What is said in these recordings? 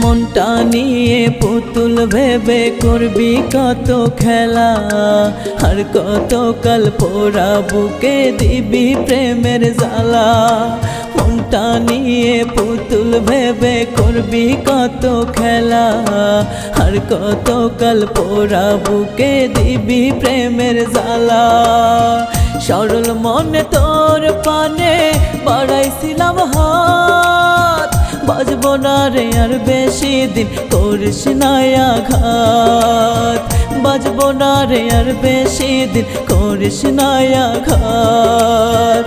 মনটা নিয়ে পুতুল ভেবে করবি কত খেলা, আর কত কাল পোড়া বুকে দিবি প্রেমের জ্বালা। মনটা নিয়ে পুতুল ভেবে করবি কত খেলা, আর কত কাল পোড়া বুকে দিবি প্রেমের জ্বালা। সরল মনে তোর পানে বাড়াইছিলাম হাত, বাজবো না রে আর বেশি দিন করিস না আঘাত, বাজবো না রে আর বেশি দিন করিস না আঘাত।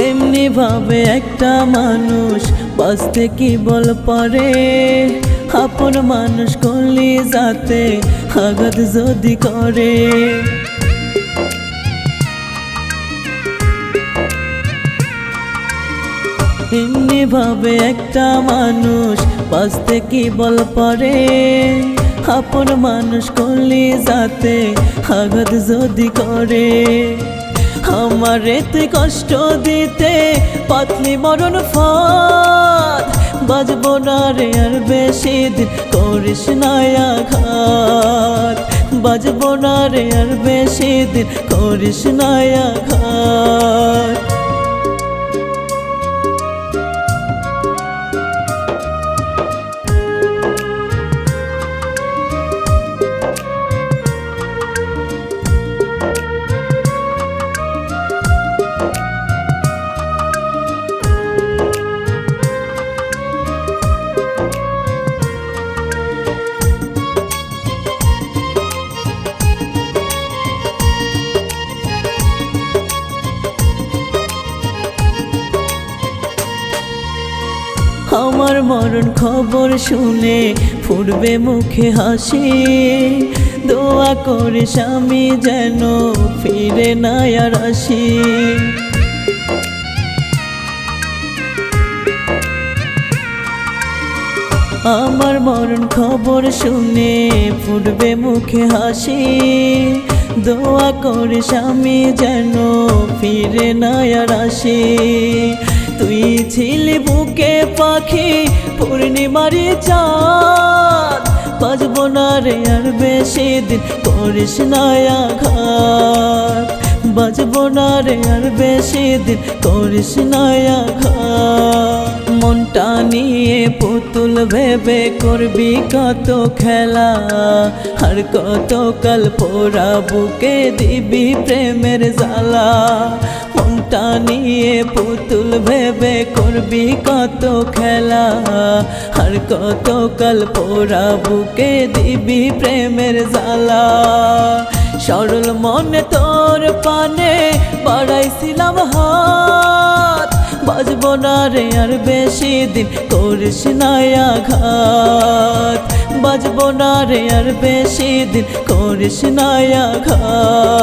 এমনি ভাবে একটা মানুষ বাঁচতে কি বল পারে, আপন মানুষ করলি যাতে আঘাত যদি করে। এমনি ভাবে একটা মানুষ বাঁচতে কি বল পারে, আপন মানুষ করলি যাতে আঘাত যদি করে। আমারে তুই কষ্ট দিতে পাতলি মরণ ফাঁদ, বাজবো না রে আর বেশি দিন করিস না আঘাত, বাজবো না রে আর বেশি দিন করিস না আঘাত। আমার মরণ খবর শুনে ফুটবে মুখে হাসি, দোয়া করিস আমি যেন ফিরে না আর আসি। আমার মরণ খবর শুনে ফুটবে মুখে হাসি, দোয়া করিস আমি যেন ফিরে না আর আসি। তুই ছিলি বুকে পাখি পূর্ণিমারি চাঁদ, বাজবো না রে আর বেশি দিন করিস না আঘাত, বাজবো না রে আর বেশি দিন করিস না আঘাত। মনটা নিয়ে পুতুল ভেবে করবি কত খেলা, আর কত কাল পোড়া বুকে দিবি প্রেমের জ্বালা। মনটা নিয়ে পুতুল ভেবে করবি কত খেলা, আর কত কাল পোড়া বুকে দিবি প্রেমের জ্বালা। সরল মনে তোর পানে বাড়াইছিলাম হাত, বাজবো না রে আর বেশি দিন করিস না আঘাত, বাজবো না রে আর বেশি দিন করিস না আঘাত।